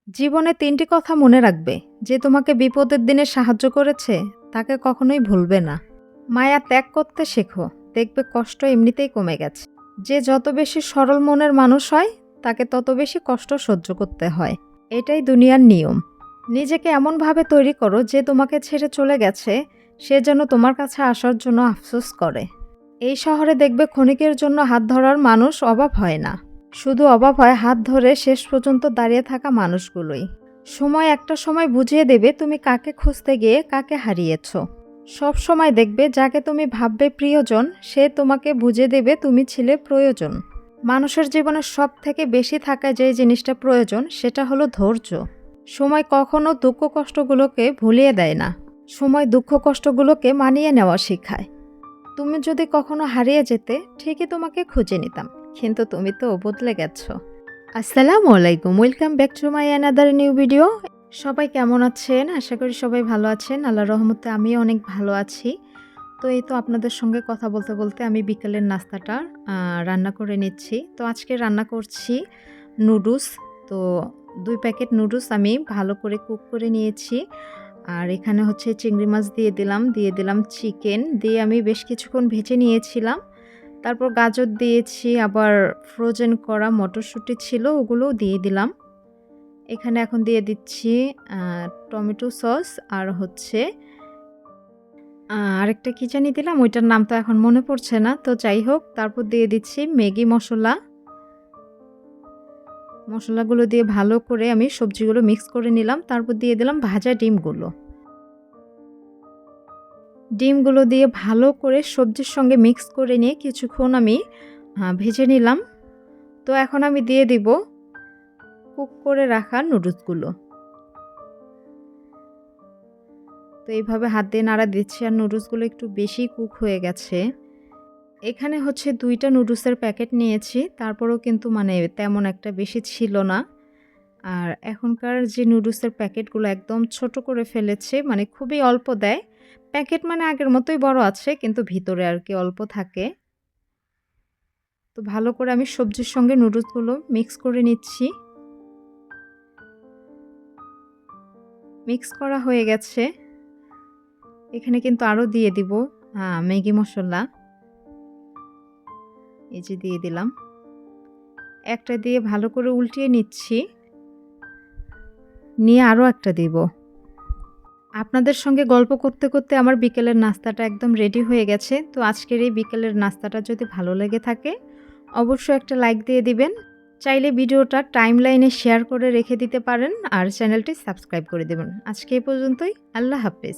জীবনে ৩টি কথা মনে রাখবে। যে তোমাকে বিপদের দিনে সাহায্য করেছে, তাকে কখনোই ভুলবে না। মায়া ত্যাগ করতে শেখো, দেখবে কষ্ট এমনিতেই কমে গেছে। যে যত বেশি সরল মনের মানুষ হয়, তাকে তত বেশি কষ্ট সহ্য করতে হয়। এটাই দুনিয়ার নিয়ম। নিজেকে এমনভাবে তৈরি করো যে তোমাকে ছেড়ে চলে গেছে, সে যেন তোমার কাছে আসার জন্য আফসোস করে। এই শহরে দেখবে ক্ষণিকের জন্য হাত ধরার মানুষ অভাব হয় না। শুধু অভাব হয় হাত ধরে শেষ পর্যন্ত দাঁড়িয়ে থাকা মানুষগুলোই। সময় একটা সময় বুঝিয়ে দেবে তুমি কাকে খুঁজতে গিয়ে কাকে হারিয়েছ। সব সময় দেখবে যাকে তুমি ভাববে প্রিয়জন, সে তোমাকে বুঝিয়ে দেবে তুমি ছিলে প্রয়োজন। মানুষের জীবনে সব থেকে বেশি থাকা যে জিনিসটা প্রয়োজন, সেটা হলো ধৈর্য। সময় কখনো দুঃখ কষ্টগুলোকে ভুলিয়ে দেয় না, সময় দুঃখ কষ্টগুলোকে মানিয়ে নেওয়া শেখায়। তুমি যদি কখনো হারিয়ে যেতে, ঠিকই তোমাকে খুঁজে নিতাম, কিন্তু তুমি তো বদলে গেছো। আসসালামু আলাইকুম, welcome back to my another new video. সবাই কেমন আছেন? আশা করি সবাই ভালো আছেন। আল্লাহর রহমতে আমিও অনেক ভালো আছি। তো এই তো আপনাদের সঙ্গে কথা বলতে বলতে আমি বিকেলের নাস্তাটা রান্না করে নিচ্ছি। তো আজকে রান্না করছি নুডলস। তো 2 প্যাকেট নুডলস আমি ভালো করে কুক করে নিয়েছি। আর এখানে হচ্ছে চিংড়ি মাছ দিয়ে দিলাম চিকেন দিয়ে আমি বেশ কিছুক্ষণ ভেজে নিয়েছিলাম। তারপর গাজর দিয়েছি, আবার ফ্রোজেন করা মটরশুঁটি ছিল, ওগুলোও দিয়ে দিলাম। এখানে এখন দিয়ে দিচ্ছি টমেটো সস, আর হচ্ছে আরেকটা কী জানি দিলাম, ওইটার নাম তো এখন মনে পড়ছে না। তো যাই হোক, তারপর দিয়ে দিচ্ছি ম্যাগি মশলা। মশলাগুলো দিয়ে ভালো করে আমি সবজিগুলো মিক্স করে নিলাম। তারপর দিয়ে দিলাম ভাজা ডিমগুলো দিয়ে ভালো করে সবজির সঙ্গে মিক্স করে নিয়ে কিছুক্ষণ আমি ভেজে নিলাম। তো এখন আমি দিয়ে দিব কুক করে রাখা নুডলসগুলো। তো এইভাবে হাত দিয়ে নাড়া দিচ্ছি, আর নুডলসগুলো একটু বেশি কুক হয়ে গেছে। এখানে হচ্ছে 2টা নুডলসের প্যাকেট নিয়েছি, তারপরেও কিন্তু মানে তেমন একটা বেশি ছিল না। আর এখনকার যে নুডলসের প্যাকেটগুলো একদম ছোট করে ফেলেছে, মানে খুবই অল্প দেয়। প্যাকেট মানে আগের মতোই বড় আছে, কিন্তু ভিতরে আর কি অল্প থাকে। তো ভালো করে আমি সবজির সঙ্গে নুডলসগুলো মিক্স করে নিচ্ছি। মিক্স করা হয়ে গেছে। এখানে কিন্তু আরও দিয়ে দিব ম্যাগি মশলা। এই যে দিয়ে দিলাম। একটা দিয়ে ভালো করে উল্টিয়ে নিচ্ছি, নিয়ে আরও একটা দিব। আপনাদের সঙ্গে গল্প করতে করতে আমার বিকেলের নাস্তাটা একদম রেডি হয়ে গেছে। তো আজকের এই বিকেলের নাস্তাটা যদি ভালো লেগে থাকে, অবশ্যই একটা লাইক দিয়ে দিবেন। চাইলে ভিডিওটা টাইমলাইনে শেয়ার করে রেখে দিতে পারেন, আর চ্যানেলটি সাবস্ক্রাইব করে দেবেন। আজকে এই পর্যন্তই। আল্লাহ হাফেজ।